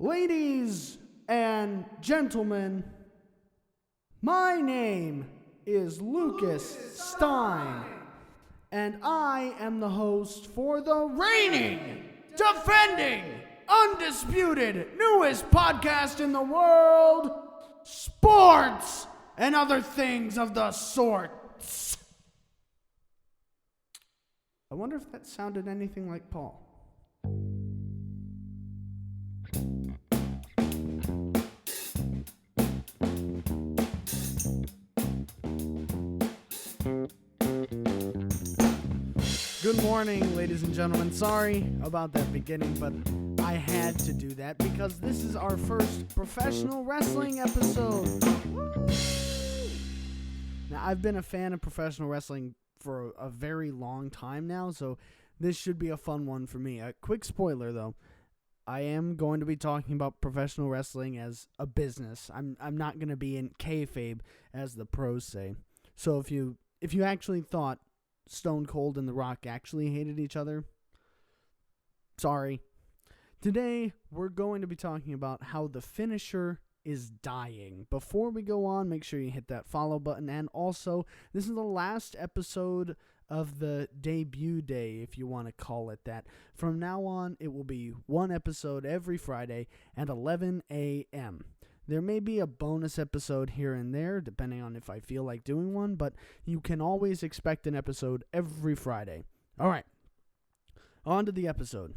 Ladies and gentlemen, my name is Lucas Stein, and I am the host for the reigning, defending, undisputed, newest podcast in the world, Sports and Other Things of the Sorts. I wonder if that sounded anything like Paul. Good morning, ladies and gentlemen. Sorry about that beginning, but I had to do that because this is our first professional wrestling episode. Now, I've been a fan of professional wrestling for a very long time now, so this should be a fun one for me. A quick spoiler, though. I am going to be talking about professional wrestling as a business. I'm not going to be in kayfabe, as the pros say. So if you actually thought Stone Cold and The Rock actually hated each other, sorry. Today, we're going to be talking about how the finisher is dying. Before we go on, make sure you hit that follow button. And also, this is the last episode of the debut day, if you want to call it that. From now on, it will be one episode every Friday at 11 a.m. There may be a bonus episode here and there, depending on if I feel like doing one, but you can always expect an episode every Friday. All right, on to the episode.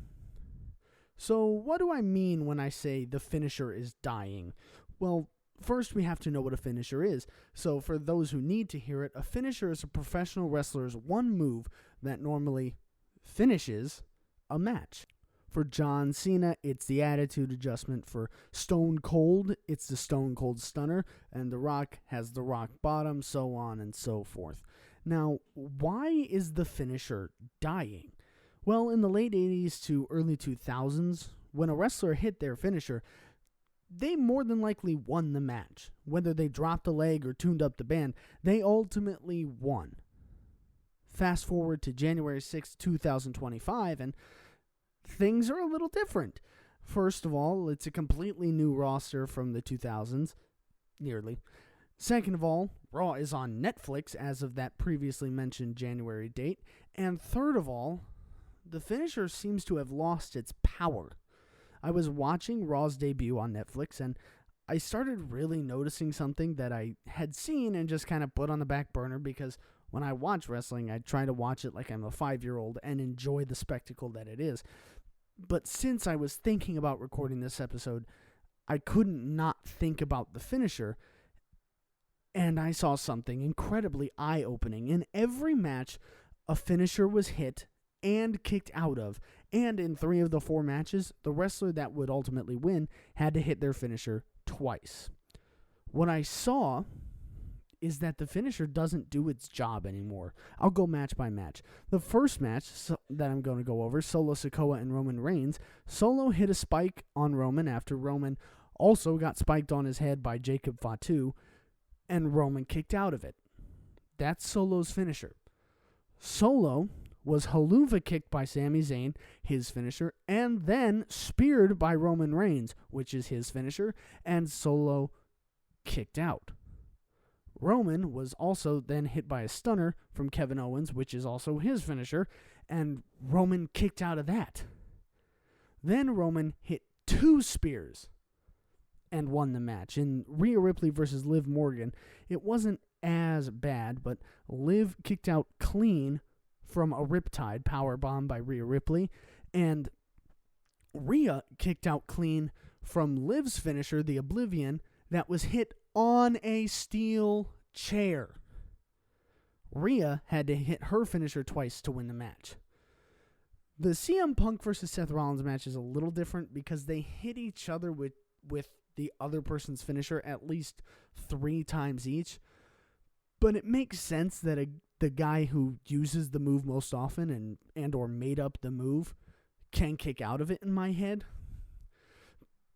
So, what do I mean when I say the finisher is dying? Well, first we have to know what a finisher is. So, for those who need to hear it, a finisher is a professional wrestler's one move that normally finishes a match. For John Cena, it's the Attitude Adjustment. For Stone Cold, it's the Stone Cold Stunner. And The Rock has the Rock Bottom, so on and so forth. Now, why is the finisher dying? Well, in the late 80s to early 2000s, when a wrestler hit their finisher, they more than likely won the match. Whether they dropped a leg or tuned up the band, they ultimately won. Fast forward to January 6, 2025, and things are a little different. First of all, it's a completely new roster from the 2000s, nearly. Second of all, Raw is on Netflix as of that previously mentioned January date. And third of all, the finisher seems to have lost its power. I was watching Raw's debut on Netflix, and I started really noticing something that I had seen and just kind of put on the back burner because when I watch wrestling, I try to watch it like I'm a 5-year-old and enjoy the spectacle that it is. But since I was thinking about recording this episode, I couldn't not think about the finisher, and I saw something incredibly eye-opening. In every match, a finisher was hit and kicked out of, and in 3 of the 4 matches, the wrestler that would ultimately win had to hit their finisher twice. What I saw is that the finisher doesn't do its job anymore. I'll go match by match. The first match that I'm going to go over, Solo Sikoa and Roman Reigns, Solo hit a spike on Roman after Roman also got spiked on his head by Jacob Fatu, and Roman kicked out of it. That's Solo's finisher. Solo was haluva kicked by Sami Zayn, his finisher, and then speared by Roman Reigns, which is his finisher, and Solo kicked out. Roman was also then hit by a stunner from Kevin Owens, which is also his finisher, and Roman kicked out of that. Then Roman hit 2 spears and won the match. In Rhea Ripley versus Liv Morgan, it wasn't as bad, but Liv kicked out clean from a Riptide powerbomb by Rhea Ripley, and Rhea kicked out clean from Liv's finisher, the Oblivion, that was hit on a steel chair. Rhea had to hit her finisher twice to win the match. The CM Punk versus Seth Rollins match is a little different because they hit each other with the other person's finisher at least 3 times each. But it makes sense that the guy who uses the move most often and or made up the move can kick out of it in my head.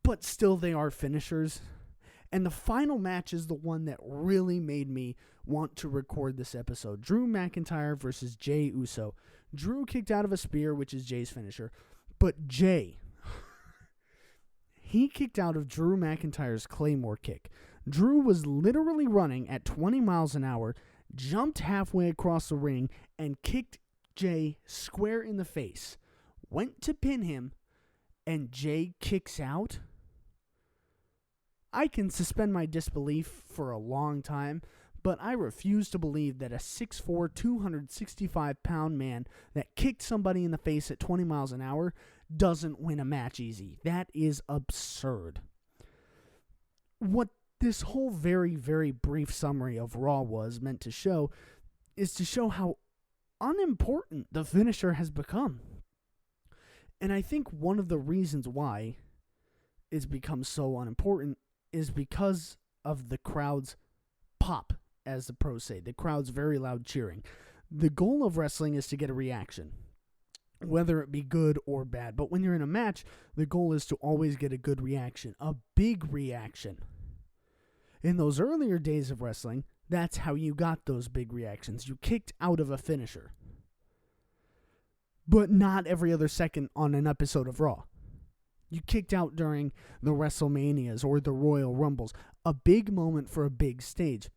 But still, they are finishers. And the final match is the one that really made me want to record this episode. Drew McIntyre versus Jey Uso. Drew kicked out of a spear, which is Jay's finisher. But Jay He kicked out of Drew McIntyre's Claymore kick. Drew was literally running at 20 miles an hour, jumped halfway across the ring, and kicked Jay square in the face. Went to pin him, and Jay kicks out? I can suspend my disbelief for a long time, but I refuse to believe that a 6'4", 265-pound man that kicked somebody in the face at 20 miles an hour doesn't win a match easy. That is absurd. What this whole very, very brief summary of Raw was meant to show is to show how unimportant the finisher has become. And I think one of the reasons why it's become so unimportant is because of the crowd's pop, as the pros say. The crowd's very loud cheering. The goal of wrestling is to get a reaction, whether it be good or bad. But when you're in a match, the goal is to always get a good reaction, a big reaction. In those earlier days of wrestling, that's how you got those big reactions. You kicked out of a finisher. But not every other second on an episode of Raw. You kicked out during the WrestleManias or the Royal Rumbles. A big moment for a big stage.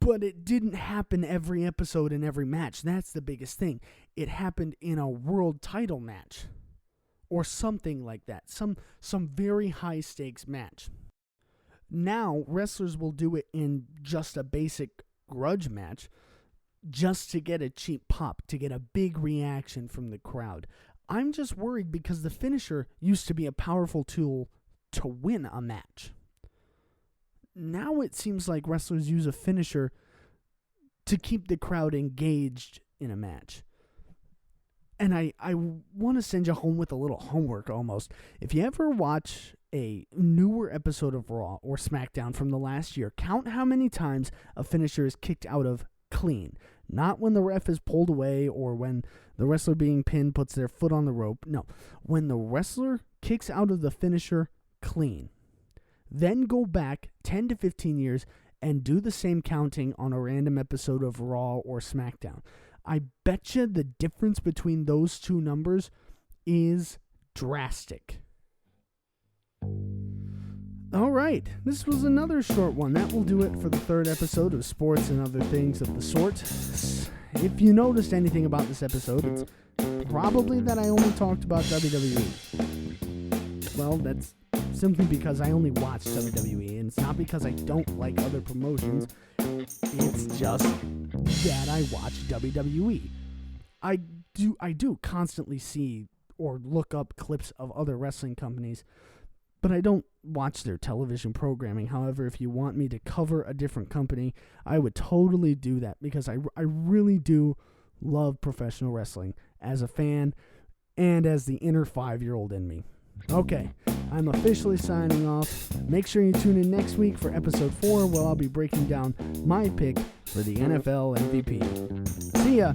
But it didn't happen every episode in every match. That's the biggest thing. It happened in a world title match. Or something like that. Some very high stakes match. Now, wrestlers will do it in just a basic grudge match just to get a cheap pop, to get a big reaction from the crowd. I'm just worried because the finisher used to be a powerful tool to win a match. Now it seems like wrestlers use a finisher to keep the crowd engaged in a match. And I want to send you home with a little homework almost. If you ever watch a newer episode of Raw or SmackDown from the last year, count how many times a finisher is kicked out of clean. Not when the ref is pulled away or when the wrestler being pinned puts their foot on the rope. No, when the wrestler kicks out of the finisher clean. Then go back 10 to 15 years and do the same counting on a random episode of Raw or SmackDown. I bet you the difference between those two numbers is drastic. All right, this was another short one. That will do it for the third episode of Sports and Other Things of the Sort. If you noticed anything about this episode, it's probably that I only talked about WWE. Well, that's simply because I only watch WWE, and it's not because I don't like other promotions. It's just that I watch WWE. I do constantly see or look up clips of other wrestling companies, but I don't watch their television programming. However, if you want me to cover a different company, I would totally do that because I really do love professional wrestling as a fan and as the inner 5-year-old in me. Okay, I'm officially signing off. Make sure you tune in next week for episode 4 where I'll be breaking down my pick for the NFL MVP. See ya!